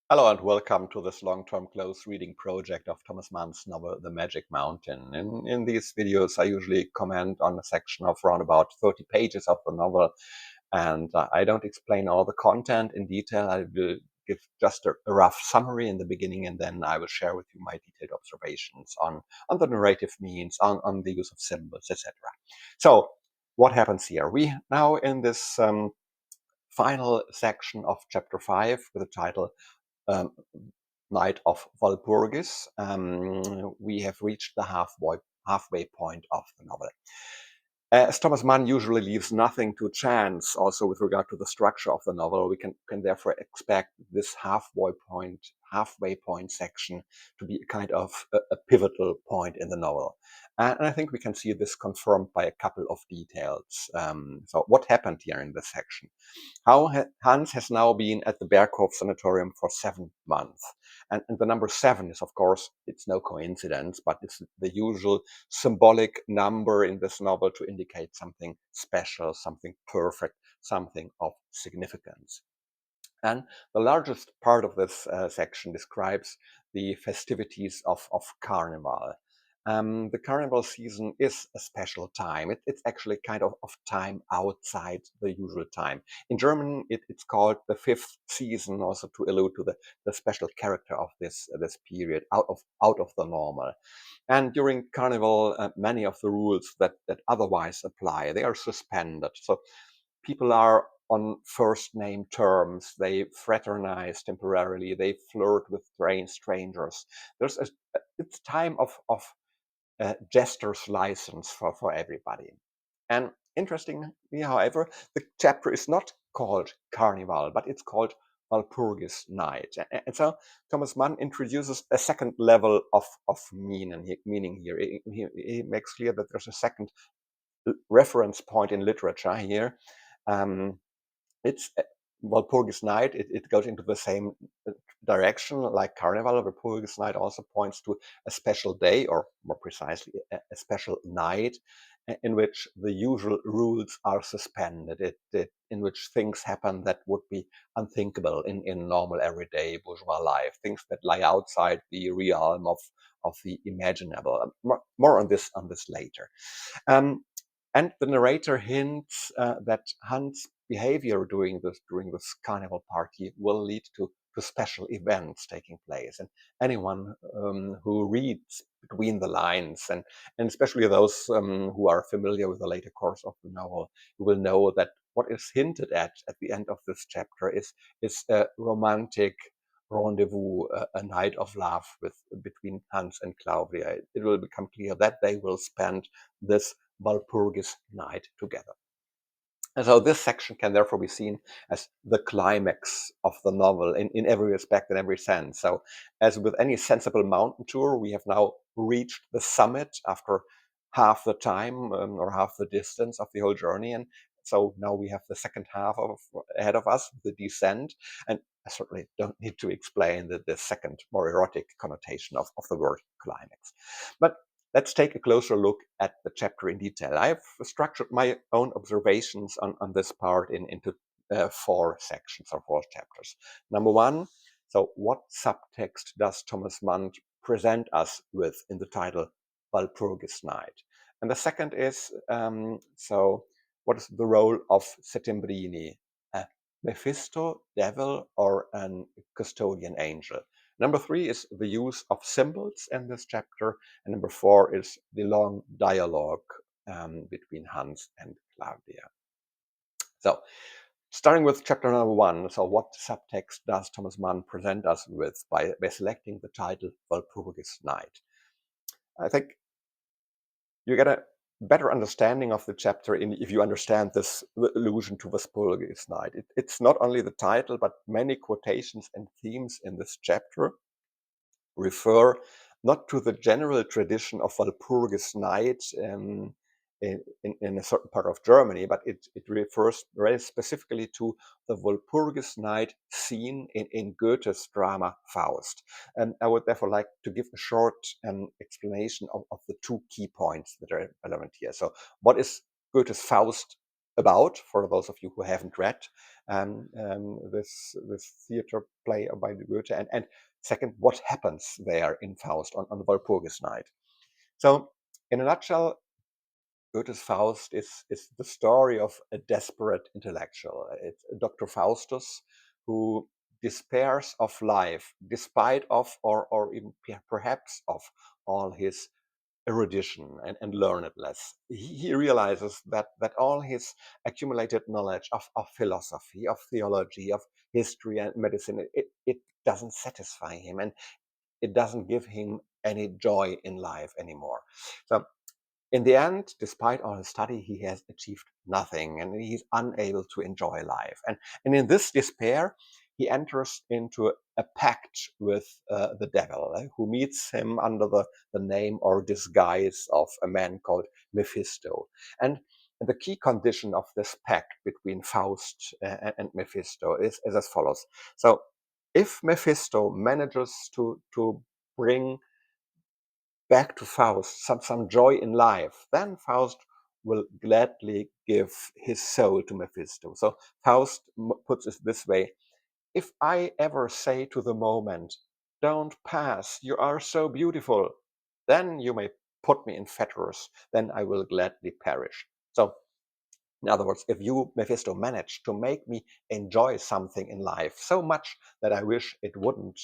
Hello and welcome to this long-term close reading project of Thomas Mann's novel The Magic Mountain. In these videos, I usually comment on a section of around about 30 pages of the novel, and I don't explain all the content in detail. I will give just a rough summary in the beginning, and then I will share with you my detailed observations on the narrative means, on the use of symbols, etc. So, what happens here? We now in this final section of chapter 5 with the title um, Night of Walpurgis, we have reached the halfway point of the novel. As Thomas Mann usually leaves nothing to chance, also with regard to the structure of the novel, we can therefore expect this halfway point section to be a kind of a pivotal point in the novel. And I think we can see this confirmed by a couple of details. So what happened here in this section? Hans has now been at the Berghof Sanatorium for 7 months. And the number 7 is, of course, it's no coincidence, but it's the usual symbolic number in this novel to indicate something special, something perfect, something of significance. And the largest part of this section describes the festivities of Carnival. The carnival season is a special time. It's actually kind of time outside the usual time. In German, it's called the fifth season, also to allude to the special character of this period, out of the normal. And during carnival, many of the rules that otherwise apply, they are suspended. So people are on first name terms. They fraternize temporarily. They flirt with strangers. It's time of jester's license for everybody. And interestingly, however, the chapter is not called Carnival, but it's called Walpurgis Night. And so Thomas Mann introduces a second level of meaning here. He makes clear that there's a second reference point in literature here. Um, it's Walpurgis Night. It goes into the same direction like Carnival. Walpurgis Night also points to a special day, or more precisely, a special night in which the usual rules are suspended, in which things happen that would be unthinkable in normal everyday bourgeois life, things that lie outside the realm of the imaginable. More on this later. Um, and the narrator hints that Hans' behavior during this carnival party will lead to special events taking place. And anyone who reads between the lines, and especially those who are familiar with the later course of the novel, will know that what is hinted at the end of this chapter is a romantic rendezvous, a night of love between Hans and Claudia. It will become clear that they will spend this Walpurgis Night together. And so this section can therefore be seen as the climax of the novel in every respect, in every sense. So as with any sensible mountain tour, we have now reached the summit after half the time or half the distance of the whole journey. And so now we have the second half ahead of us, the descent. And I certainly don't need to explain the second, more erotic connotation of the word climax. But let's take a closer look at the chapter in detail. I've structured my own observations on this part into 4 sections or 4 chapters. Number 1, so what subtext does Thomas Mann present us with in the title Walpurgis Night? And the second is, so what is the role of Settembrini? Mephisto, devil, or an custodian angel? Number 3 is the use of symbols in this chapter, and number 4 is the long dialogue between Hans and Claudia. So, starting with chapter number 1, so what subtext does Thomas Mann present us with by selecting the title Walpurgis Night? I think you get a better understanding of the chapter if you understand this allusion to Walpurgis Night. It's not only the title, but many quotations and themes in this chapter refer not to the general tradition of Walpurgis Night in a certain part of Germany, but it refers very specifically to the Walpurgis Night scene in Goethe's drama Faust. And I would therefore like to give a short explanation of the 2 key points that are relevant here. So what is Goethe's Faust about, for those of you who haven't read this theater play by Goethe, and second, what happens there in Faust on Walpurgis Night. So, in a nutshell, Goethe's Faust is the story of a desperate intellectual. It's Dr. Faustus who despairs of life, despite of, or even perhaps of, all his erudition and learnedness. He realizes that all his accumulated knowledge of philosophy, of theology, of history and medicine, it doesn't satisfy him, and it doesn't give him any joy in life anymore. So in the end, despite all his study, he has achieved nothing, and he's unable to enjoy life. And in this despair, he enters into a pact with the devil, who meets him under the name or disguise of a man called Mephisto. And the key condition of this pact between Faust and Mephisto is as follows. So if Mephisto manages to bring back to Faust some joy in life, then Faust will gladly give his soul to Mephisto. So Faust puts it this way: if I ever say to the moment, don't pass, you are so beautiful, then you may put me in fetters, then I will gladly perish. So in other words, if you, Mephisto, manage to make me enjoy something in life so much that I wish it wouldn't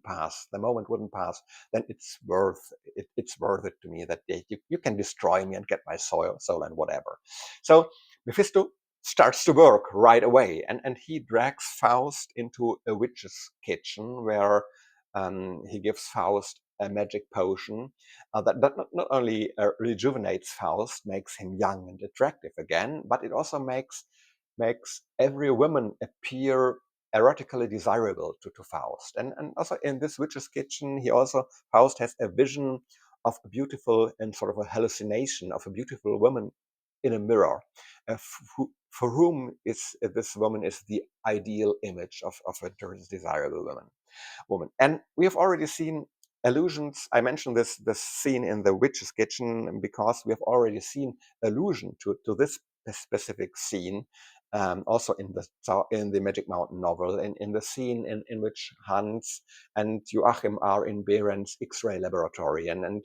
pass, the moment wouldn't pass, then it's worth it to me that you can destroy me and get my soul and whatever. So Mephisto starts to work right away, and he drags Faust into a witch's kitchen where he gives Faust a magic potion that not only rejuvenates Faust, makes him young and attractive again, but it also makes every woman appear erotically desirable to Faust. And also in this witch's kitchen, Faust has a vision of a beautiful, and sort of a hallucination of a beautiful woman in a mirror, for whom this woman is the ideal image of a desirable woman. And we have already seen allusions. I mentioned this scene in the witch's kitchen because we have already seen allusion to this specific scene, also in the Magic Mountain novel, in the scene in which Hans and Joachim are in Behrens' X-ray laboratory, and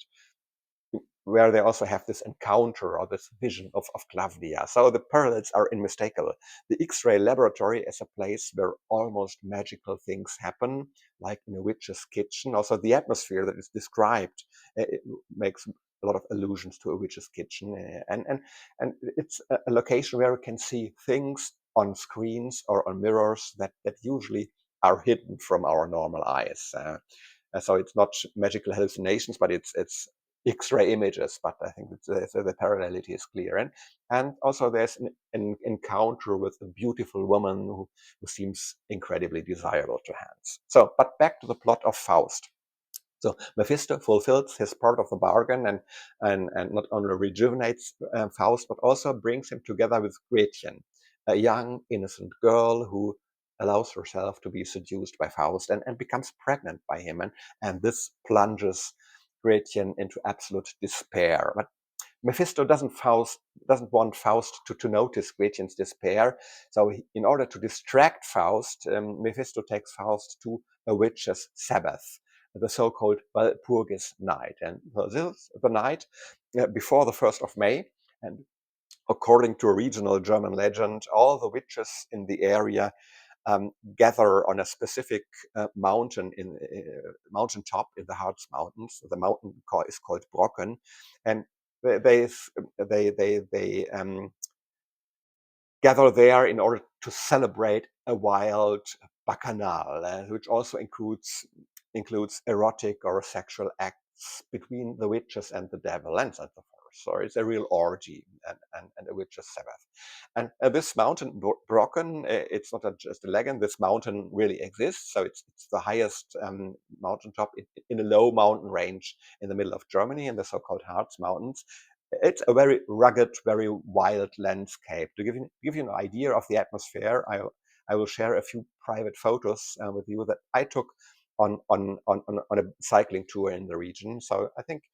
where they also have this encounter or this vision of Clawdia. So the parallels are unmistakable. The X-ray laboratory is a place where almost magical things happen, like in a witch's kitchen. Also, the atmosphere that is described it makes a lot of allusions to a witch's kitchen, and it's a location where we can see things on screens or on mirrors that usually are hidden from our normal eyes. So it's not magical hallucinations, but it's X-ray images. But I think the parallelity is clear, and also there's an encounter with a beautiful woman who seems incredibly desirable to Hans. So, but back to the plot of Faust. So Mephisto fulfills his part of the bargain, and not only rejuvenates Faust, but also brings him together with Gretchen, a young, innocent girl who allows herself to be seduced by Faust and becomes pregnant by him. And this plunges Gretchen into absolute despair. But Mephisto doesn't want Faust to notice Gretchen's despair. So in order to distract Faust, Mephisto takes Faust to a witch's Sabbath, the so-called Walpurgis Night. And so this is the night before the 1st of May. And according to a regional German legend, all the witches in the area gather on a specific mountaintop in the Harz Mountains. The mountain is called Brocken, and they gather there in order to celebrate a wild bacchanal, which also includes erotic or sexual acts between the witches and the devil, and so forth. So it's a real orgy and a witches' Sabbath. And this mountain, Brocken, it's not just a legend. This mountain really exists. So it's the highest mountaintop in a low mountain range in the middle of Germany, in the so-called Harz Mountains. It's a very rugged, very wild landscape. To give you an idea of the atmosphere, I will share a few private photos with you that I took on a cycling tour in the region. So I think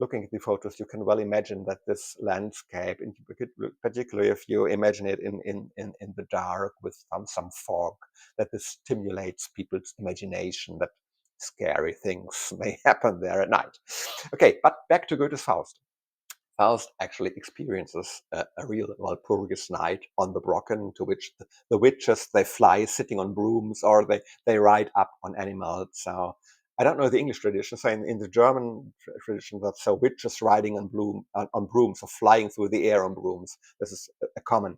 looking at the photos, you can well imagine that this landscape, particularly if you imagine it in the dark with some fog, that this stimulates people's imagination, that scary things may happen there at night. Okay, but back to Goethe's Faust. Faust actually experiences a real Walpurgis night on the Brocken, to which the witches, they fly sitting on brooms, or they ride up on animals. So I don't know the English tradition. So in the German tradition, that's so witches riding on brooms, or flying through the air on brooms. This is a common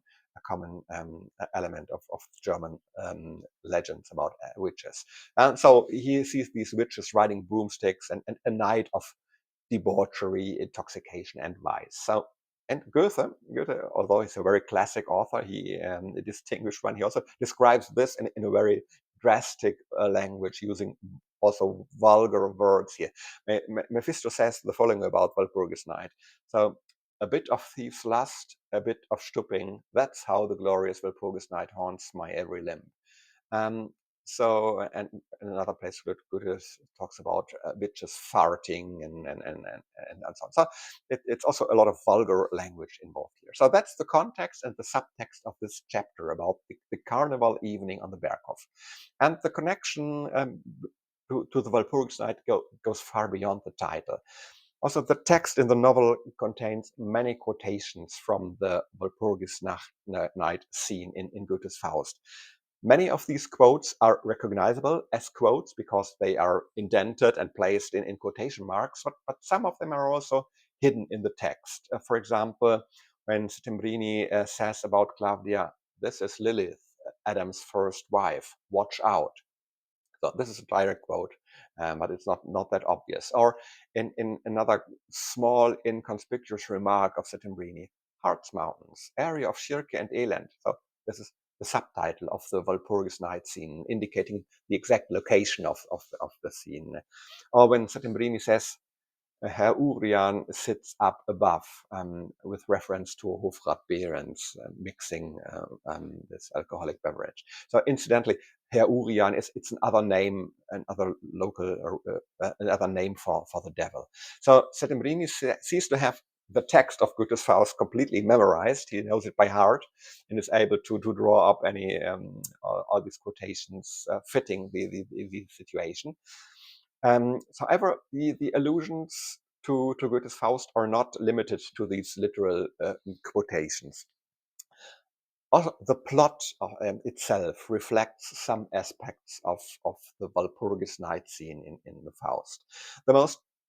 element of German legends about witches. And so he sees these witches riding broomsticks, and a night of debauchery, intoxication, and vice. So, and Goethe, although he's a very classic author, he a distinguished one. He also describes this in a very drastic language, using also vulgar words here. Mephisto says the following about Walpurgis Night. So, a bit of thieves' lust, a bit of stooping. That's how the glorious Walpurgis Night haunts my every limb. Um, so, and in another place, Goethe talks about witches farting and so on. So it's also a lot of vulgar language involved here. So that's the context and the subtext of this chapter about the carnival evening on the Berghof. And the connection to the Walpurgis Night goes far beyond the title. Also, the text in the novel contains many quotations from the Walpurgis Night scene in Goethe's Faust. Many of these quotes are recognizable as quotes because they are indented and placed in quotation marks, but some of them are also hidden in the text. For example, when Settembrini says about Clawdia, "This is Lilith, Adam's first wife, watch out." So this is a direct quote, but it's not that obvious. Or in another small, inconspicuous remark of Settembrini, Harz Mountains, area of Schirke and Elend. So this is the subtitle of the Walpurgis Night scene, indicating the exact location of the scene. Or when Settembrini says, Herr Urian sits up above, with reference to Hofrat Behrens mixing this alcoholic beverage. So incidentally, Herr Urian it's another name, another local, another name for the devil. So Settembrini seems to have the text of Goethe's Faust completely memorized. He knows it by heart and is able to draw up any all these quotations fitting the situation. However, the allusions to Goethe's Faust are not limited to these literal quotations. Also, the plot itself reflects some aspects of the Walpurgis Night scene in the Faust.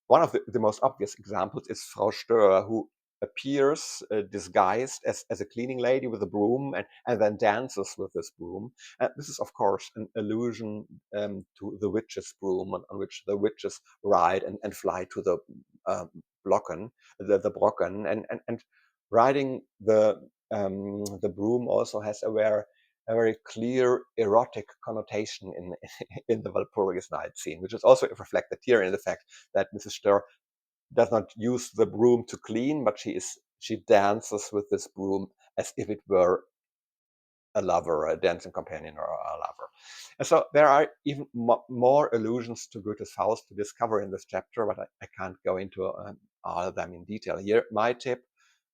One of the most obvious examples is Frau Stör, who appears disguised as a cleaning lady with a broom, and then dances with this broom. And this is, of course, an allusion to the witch's broom, on which the witches ride and fly to the Brocken, and riding the broom also has a very clear erotic connotation in the Walpurgis Night scene, which is also reflected here in the fact that Mrs. Stör does not use the broom to clean, but she dances with this broom as if it were a lover, a dancing companion, or a lover. And so there are even more allusions to Goethe's Faust to discover in this chapter, but I can't go into all of them in detail here. My tip: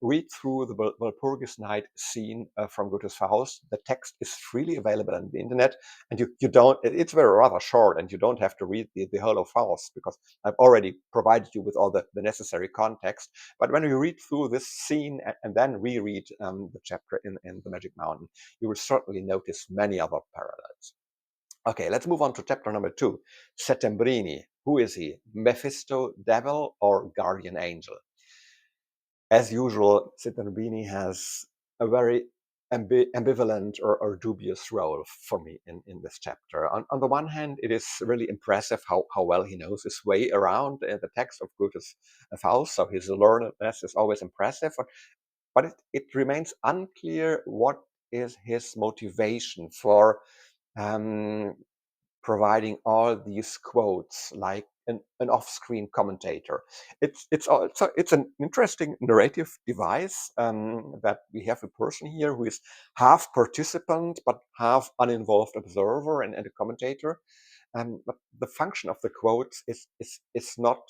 read through the Walpurgis Night scene from Goethe's Faust. The text is freely available on the internet, and you don't. It's very rather short, and you don't have to read the whole of Faust, because I've already provided you with all the necessary context. But when you read through this scene and then reread the chapter in the Magic Mountain, you will certainly notice many other parallels. Okay, let's move on to chapter number 2. Settembrini. Who is he? Mephisto, devil, or guardian angel? As usual, Settembrini has a very ambivalent or dubious role for me in this chapter. On the one hand, it is really impressive how well he knows his way around the text of Goethe's Faust, so his learnedness is always impressive, but it remains unclear what is his motivation for um, providing all these quotes like an off-screen commentator. It's an interesting narrative device, that we have a person here who is half participant but half uninvolved observer and a commentator. But the function of the quotes is not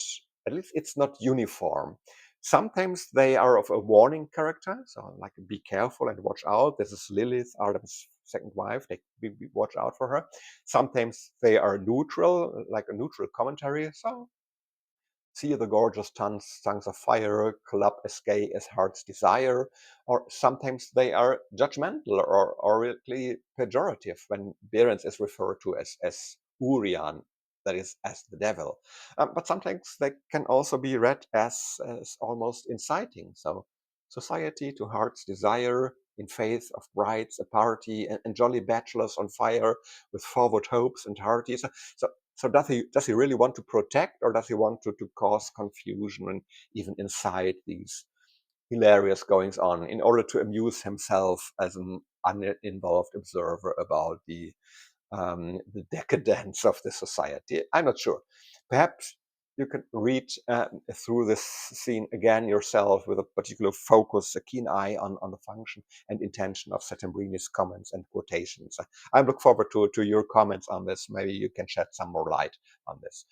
at least it's not uniform. Sometimes they are of a warning character, so like be careful and watch out. This is Lilith, Adam's second wife. We watch out for her. Sometimes they are neutral, like a neutral commentary. So see the gorgeous tongues of fire, club as gay as heart's desire. Or sometimes they are judgmental or really pejorative when Behrens is referred to as Urian, that is, as the devil. But sometimes they can also be read as almost inciting. So society to heart's desire, in faith of brides, a party, and jolly bachelors on fire with forward hopes and hearties. So does he really want to protect, or does he want to cause confusion and even incite these hilarious goings on in order to amuse himself as an uninvolved observer about the decadence of the society? I'm not sure. Perhaps you can read through this scene again yourself with a particular focus, a keen eye on the function and intention of Settembrini's comments and quotations. I look forward to your comments on this. Maybe you can shed some more light on this.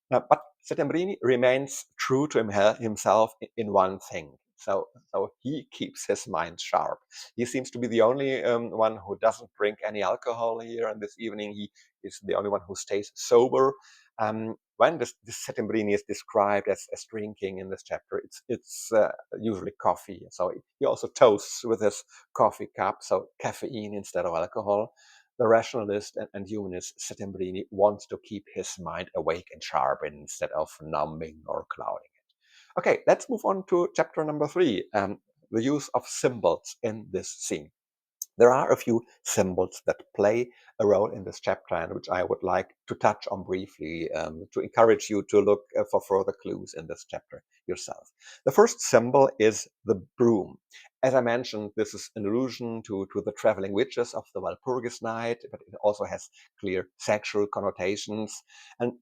But Settembrini remains true to himself in one thing. So he keeps his mind sharp. He seems to be the only one who doesn't drink any alcohol here. And this evening, he is the only one who stays sober. When this Settembrini is described as drinking in this chapter, it's usually coffee. So he also toasts with his coffee cup, so caffeine instead of alcohol. The rationalist and humanist Settembrini wants to keep his mind awake and sharp instead of numbing or clouding it. Okay, let's move on to chapter number 3, the use of symbols in this scene. There are a few symbols that play a role in this chapter and which I would like to touch on briefly to encourage you to look for further clues in this chapter yourself. The first symbol is the broom. As I mentioned, this is an allusion to the traveling witches of the Walpurgis Night, but it also has clear sexual connotations, and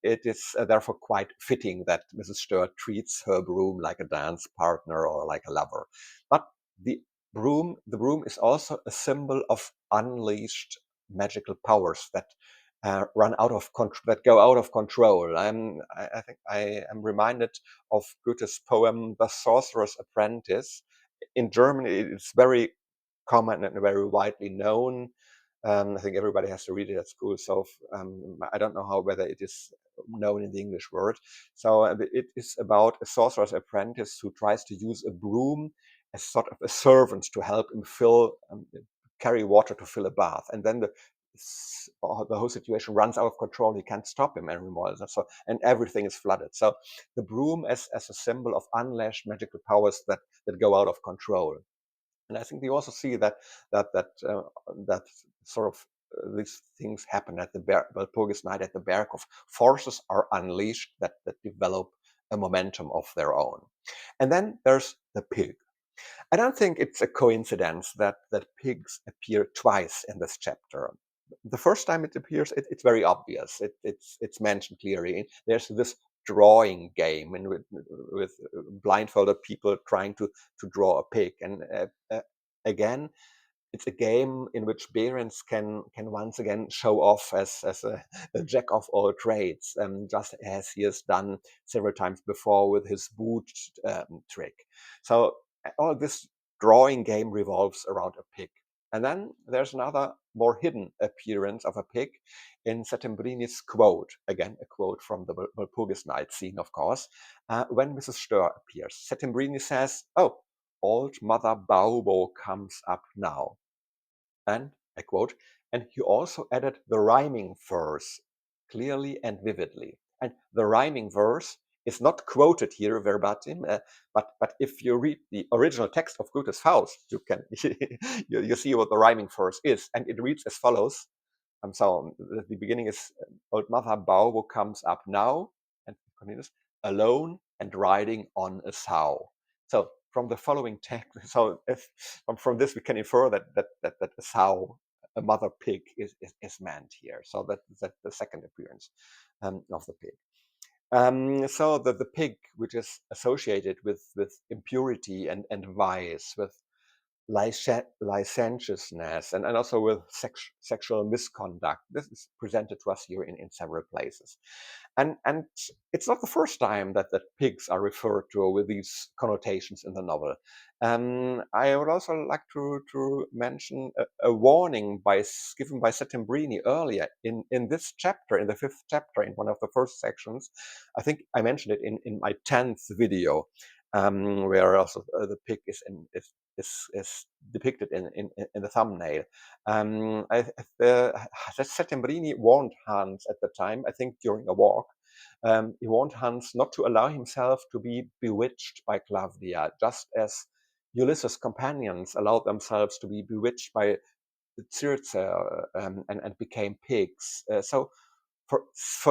it is therefore quite fitting that Mrs. Sturt treats her broom like a dance partner or like a lover. But the broom is also a symbol of unleashed magical powers that that go out of control. I think I am reminded of Goethe's poem "The Sorcerer's Apprentice." In German, it's very common and very widely known. I think everybody has to read it at school, so I don't know whether it is known in the English word. So it is about a sorcerer's apprentice who tries to use a broom as sort of a servant to help him carry water to fill a bath, and then the whole situation runs out of control. He can't stop him anymore, and everything is flooded. So the broom as a symbol of unleashed magical powers that go out of control. And I think we also see that sort of these things happen at the Walpurgis Night at the Berghof. Forces are unleashed that develop a momentum of their own. And then there's the pig. I don't think it's a coincidence that pigs appear twice in this chapter. The first time it appears, it's very obvious. It's mentioned clearly. There's this drawing game with blindfolded people trying to draw a pig, and again, it's a game in which Behrens can once again show off as a jack of all trades, just as he has done several times before with his boot trick. So all this drawing game revolves around a pig. And then there's another more hidden appearance of a pig in Settembrini's quote, again a quote from the Walpurgis Night scene, of course, when Mrs. Stör appears. Settembrini says, "Oh, old Mother Baubo comes up now." And, I quote, "and he also added the rhyming verse clearly and vividly." And the rhyming verse is not quoted here verbatim, but if you read the original text of Goethe's Faust, you can you see what the rhyming verse is, and it reads as follows. So the beginning is "Old Mother Baubo comes up now," and continues, "alone and riding on a sow." So from the following text, so from this we can infer that a sow, a mother pig, is meant here. So that's the second appearance of the pig. So the pig, which is associated with impurity and vice, with licentiousness and also with sexual misconduct. This is presented to us here in several places. And it's not the first time that pigs are referred to with these connotations in the novel. I would also like to mention a warning given by Settembrini earlier in this chapter, in the 5th chapter, in one of the first sections. I think I mentioned it in my 10th video, where also the pig is depicted in the thumbnail. Settembrini warned Hans at the time, I think during a walk. He warned Hans not to allow himself to be bewitched by Clawdia, just as Ulysses' companions allowed themselves to be bewitched by Circe and became pigs. So for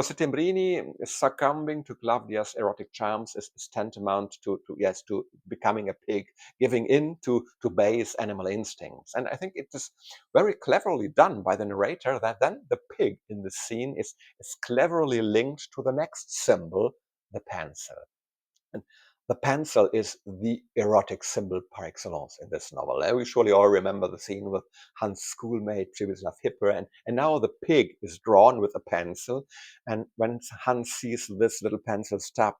Settembrini, succumbing to Clawdia's erotic charms is tantamount to becoming a pig, giving in to base animal instincts. And I think it is very cleverly done by the narrator that then the pig in the scene is cleverly linked to the next symbol, the pencil. And the pencil is the erotic symbol par excellence in this novel. We surely all remember the scene with Hans' schoolmate Přibyslav Hipper, and now the pig is drawn with a pencil. And when Hans sees this little pencil stub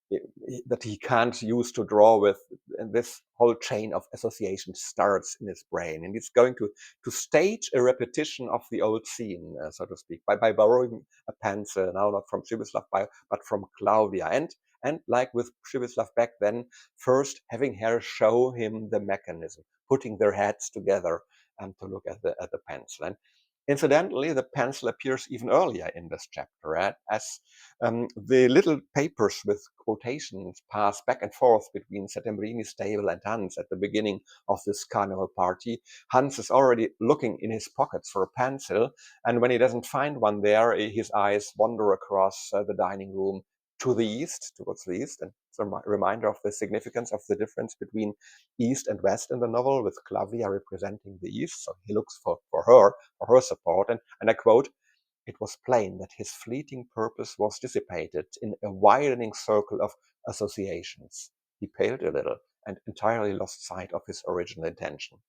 that he can't use to draw with, and this whole chain of association starts in his brain, and he's going to stage a repetition of the old scene, so to speak, by borrowing a pencil, now not from Přibyslav but from Clawdia, and like with Přibyslav back then, first having her show him the mechanism, putting their heads together to look at the pencil. And incidentally, the pencil appears even earlier in this chapter, as the little papers with quotations pass back and forth between Settembrini's stable and Hans at the beginning of this carnival party. Hans is already looking in his pockets for a pencil, and when he doesn't find one there, his eyes wander across the dining room to the east, towards the east, and it's a reminder of the significance of the difference between east and west in the novel, with Clawdia representing the east, so he looks for her support, and I quote, "It was plain that his fleeting purpose was dissipated in a widening circle of associations. He paled a little and entirely lost sight of his original intention."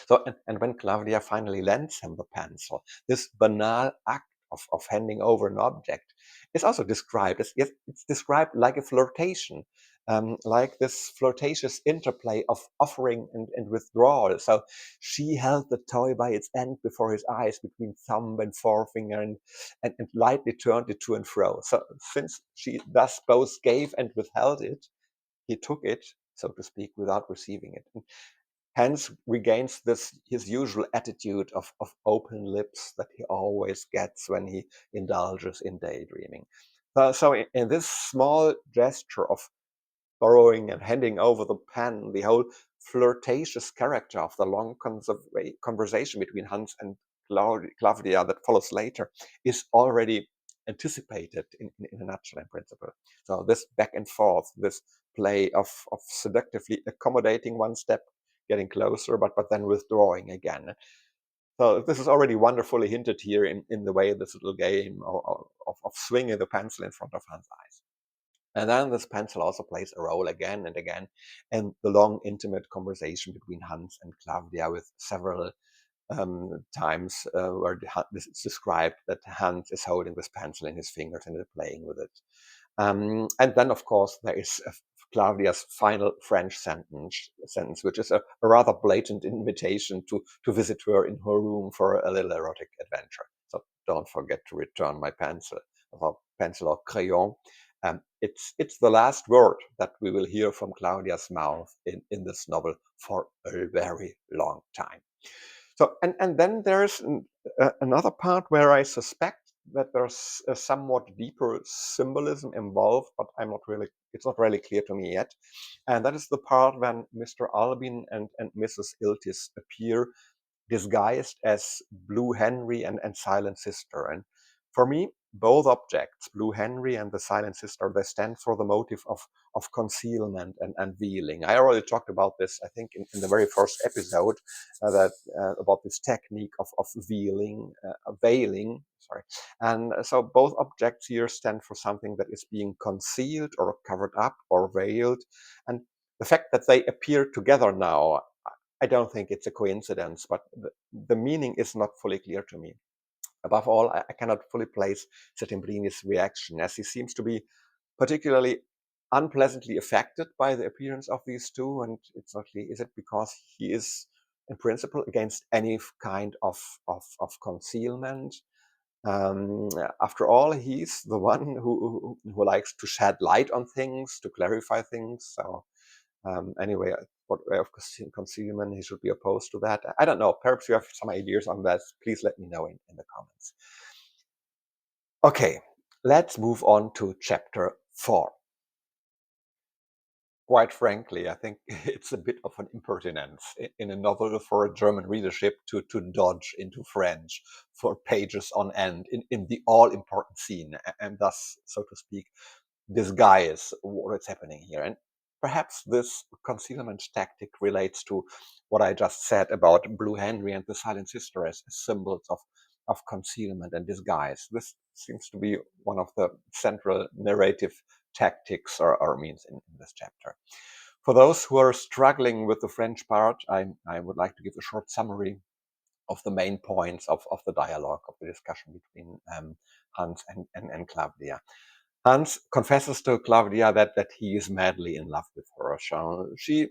So, and when Clawdia finally lends him the pencil, this banal act of handing over an object is also described as, yes, it's described like a flirtation, like this flirtatious interplay of offering and withdrawal. So she held the toy by its end before his eyes, between thumb and forefinger, and lightly turned it to and fro. So since she thus both gave and withheld it, he took it, so to speak, without receiving it. And hence regains his usual attitude of open lips that he always gets when he indulges in daydreaming. So in this small gesture of borrowing and handing over the pen, the whole flirtatious character of the long conversation between Hans and Clawdia that follows later is already anticipated in a nutshell, in principle. So this back and forth, this play of seductively accommodating one step, getting closer, but then withdrawing again. So this is already wonderfully hinted here in the way this little game of swinging the pencil in front of Hans' eyes. And then this pencil also plays a role again and again in the long, intimate conversation between Hans and Clawdia, with several times where it's described that Hans is holding this pencil in his fingers and playing with it. And then, of course, there is Claudia's final French sentence, which is a rather blatant invitation to visit her in her room for a little erotic adventure. So don't forget to return my pencil, or pencil or crayon. It's the last word that we will hear from Claudia's mouth in this novel for a very long time. So, and then there's another part where I suspect that there's a somewhat deeper symbolism involved, but it's not really clear to me yet. And that is the part when Mr. Albin and Mrs. Iltis appear disguised as Blue Henry and Silent Sister. And for me, both objects, Blue Henry and the Silent Sister, they stand for the motive of concealment and unveiling. I already talked about this, I think, in the very first episode, about this technique of veiling. Sorry. And so both objects here stand for something that is being concealed or covered up or veiled. And The fact that they appear together now, I don't think it's a coincidence, but the meaning is not fully clear to me. Above all, I cannot fully place Settembrini's reaction, as he seems to be particularly unpleasantly affected by the appearance of these two, and it's not clear, is it because he is in principle against any kind of concealment? Um, After all, he's the one who likes to shed light on things, to clarify things. So anyway, what way of concealment he should be opposed to that? I don't know. Perhaps you have some ideas on that. Please let me know in the comments. Okay, let's move on to chapter 4. Quite frankly, I think it's a bit of an impertinence in a novel for a German readership to dodge into French for pages on end in the all-important scene, and thus, so to speak, disguise what's happening here. And perhaps this concealment tactic relates to what I just said about Blue Henry and the Silent Sister as symbols of concealment and disguise. This seems to be one of the central narrative tactics or means in this chapter. For those who are struggling with the French part, I would like to give a short summary of the main points of the dialogue, of the discussion between Hans and Claudia. Hans confesses to Claudia that he is madly in love with her. So she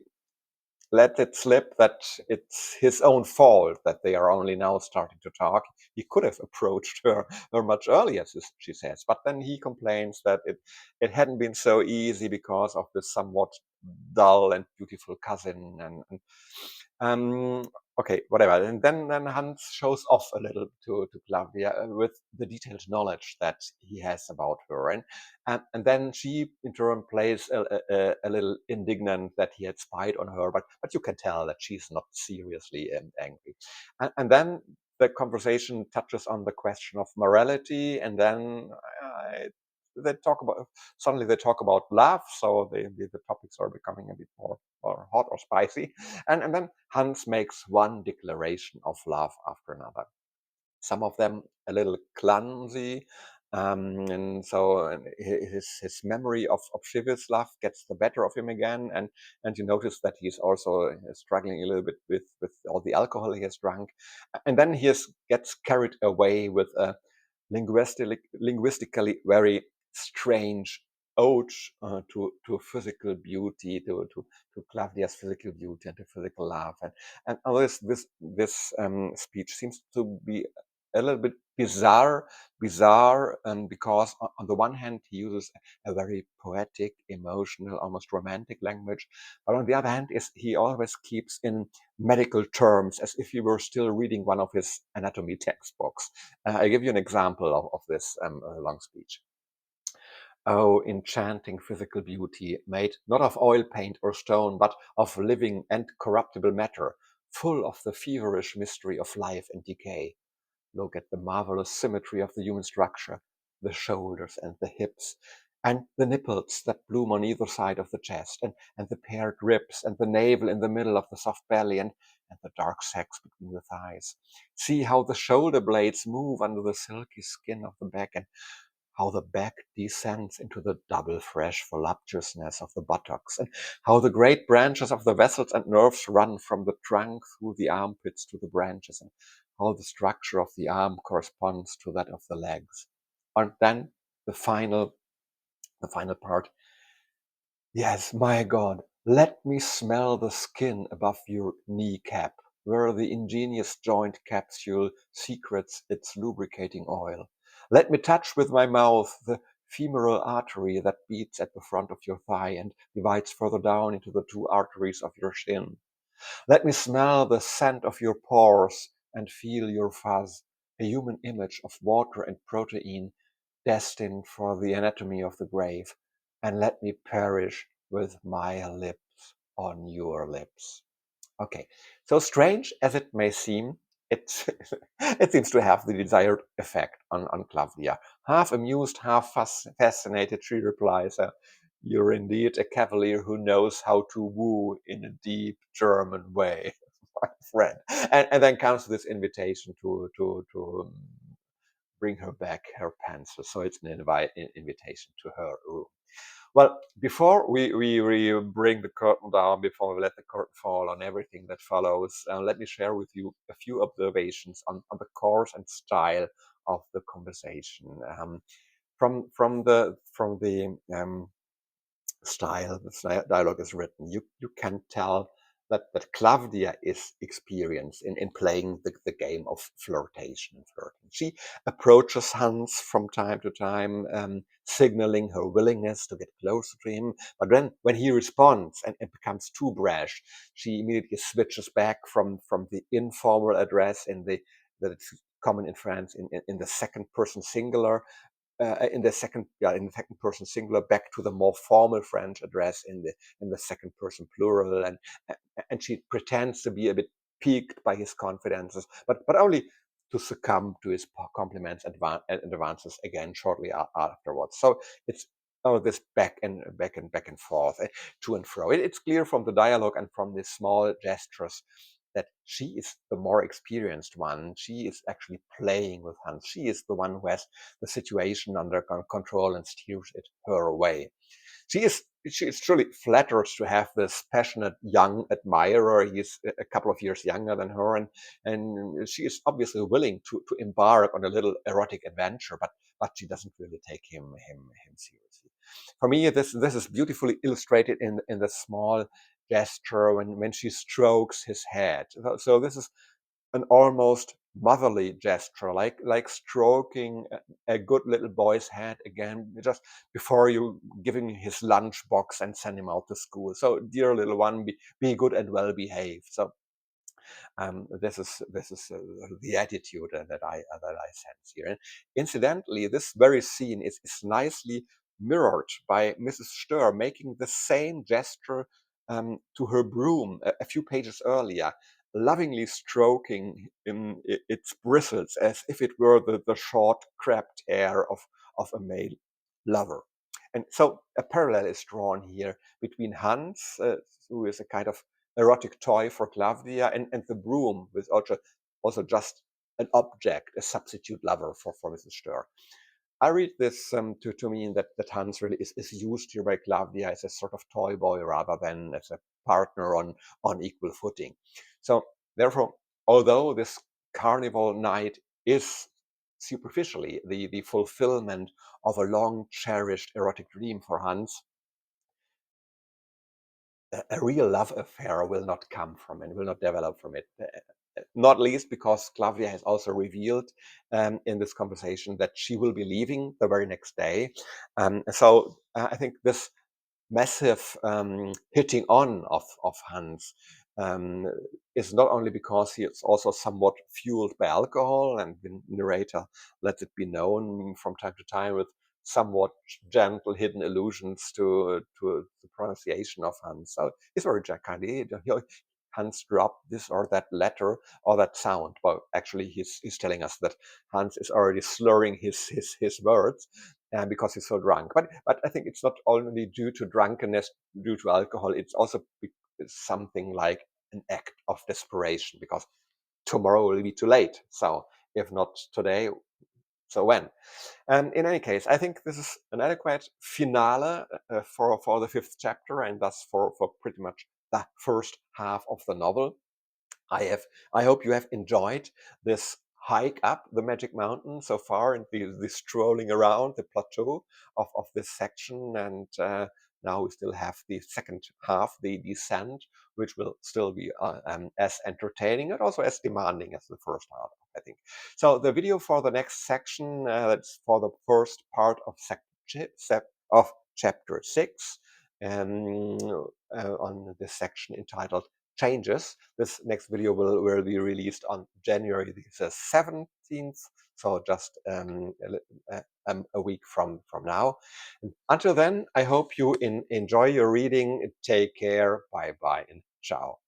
let it slip that it's his own fault that they are only now starting to talk. He could have approached her much earlier, she says, but then he complains that it hadn't been so easy because of this somewhat dull and beautiful cousin. And um, okay, whatever. And then Hans shows off a little to Claudia with the detailed knowledge that he has about her. And then she, in turn, plays a little indignant that he had spied on her, but you can tell that she's not seriously angry. And then the conversation touches on the question of morality, and then they talk about suddenly they talk about love, so the topics are becoming a bit more hot or spicy. And then Hans makes one declaration of love after another, some of them a little clumsy. And so his memory of Shivislav gets the better of him again, and you notice that he's also struggling a little bit with all the alcohol he has drunk, and then gets carried away with a linguistically very strange ode to physical beauty, to Claudia's physical beauty and to physical love, and all this speech seems to be a little bit bizarre, because on the one hand he uses a very poetic, emotional, almost romantic language, but on the other hand is he always keeps in medical terms as if he were still reading one of his anatomy textbooks. I give you an example of this long speech. Oh, enchanting physical beauty, made not of oil paint or stone, but of living and corruptible matter, full of the feverish mystery of life and decay. Look at the marvelous symmetry of the human structure, the shoulders and the hips, and the nipples that bloom on either side of the chest, and the paired ribs, and the navel in the middle of the soft belly, and the dark sacs between the thighs. See how the shoulder blades move under the silky skin of the back, and how the back descends into the double fresh voluptuousness of the buttocks, and how the great branches of the vessels and nerves run from the trunk through the armpits to the branches, and how the structure of the arm corresponds to that of the legs. And then the final part. Yes, my God, let me smell the skin above your kneecap, where the ingenious joint capsule secretes its lubricating oil. Let me touch with my mouth the femoral artery that beats at the front of your thigh and divides further down into the two arteries of your shin. Let me smell the scent of your pores and feel your fuzz, a human image of water and protein destined for the anatomy of the grave. And let me perish with my lips on your lips. Okay, so strange as it may seem, it, it seems to have the desired effect on Claudia. Half amused, half fascinated, she replies, "You're indeed a cavalier who knows how to woo in a deep German way, my friend." And then comes this invitation to bring her back her pencil. So it's an invitation to her room. Well, before we bring the curtain down, before we let the curtain fall on everything that follows, let me share with you a few observations on the course and style of the conversation. From the style the dialogue is written, you can tell that Claudia is experienced in playing the game of flirtation and flirting. She approaches Hans from time to time, signaling her willingness to get closer to him. But then when he responds and becomes too brash, she immediately switches back from the informal address in the that it's common in France in the second person singular in the second person singular back to the more formal French address in the second person plural, and she pretends to be a bit piqued by his confidences, but only to succumb to his compliments and advances again shortly afterwards. So it's this back and forth, to and fro. It's clear from the dialogue and from the small gestures that she is the more experienced one. She is actually playing with Hans. She is the one who has the situation under control and steers it her way. She is truly flattered to have this passionate young admirer. He's a couple of years younger than her, and she is obviously willing to embark on a little erotic adventure, but she doesn't really take him seriously. For me, this is beautifully illustrated in the small gesture when she strokes his head. So this is an almost motherly gesture, like stroking a good little boy's head again, just before you giving his lunch box and send him out to school. So, dear little one, be good and well behaved. So, this is the attitude that I sense here. And incidentally, this very scene is nicely mirrored by Mrs. Stör making the same gesture to her broom a few pages earlier, lovingly stroking its bristles as if it were the short, crabbed hair of a male lover. And so a parallel is drawn here between Hans, who is a kind of erotic toy for Claudia, and the broom, with also just an object, a substitute lover for Mrs. Stör. I read this to mean that Hans really is used here by Claudia as a sort of toy boy rather than as a partner on equal footing. So, therefore, although this carnival night is superficially the fulfillment of a long cherished erotic dream for Hans, a real love affair will not come from it, will not develop from it. Not least because Claudia has also revealed in this conversation that she will be leaving the very next day. So I think this massive hitting on of Hans um, is not only because he is also somewhat fueled by alcohol, and the narrator lets it be known from time to time with somewhat gentle hidden allusions to the pronunciation of Hans. So it's very jackandy. Hans dropped this or that letter or that sound. Well, actually, he's telling us that Hans is already slurring his words because he's so drunk. But I think it's not only due to drunkenness, due to alcohol. It's also something like an act of desperation, because tomorrow will be too late. So if not today, so when? And in any case, I think this is an adequate finale for the fifth chapter, and thus for pretty much the first half of the novel. I have. I hope you have enjoyed this hike up the Magic Mountain so far, and the strolling around the plateau of this section. And now we still have the second half, the descent, which will still be as entertaining and also as demanding as the first half, I think. So the video for the next section, that's for the first part of chapter 6, um, on this section entitled Changes. This next video will be released on January the 17th, so just a week from now. And until then, I hope you enjoy your reading. Take care. Bye bye and ciao.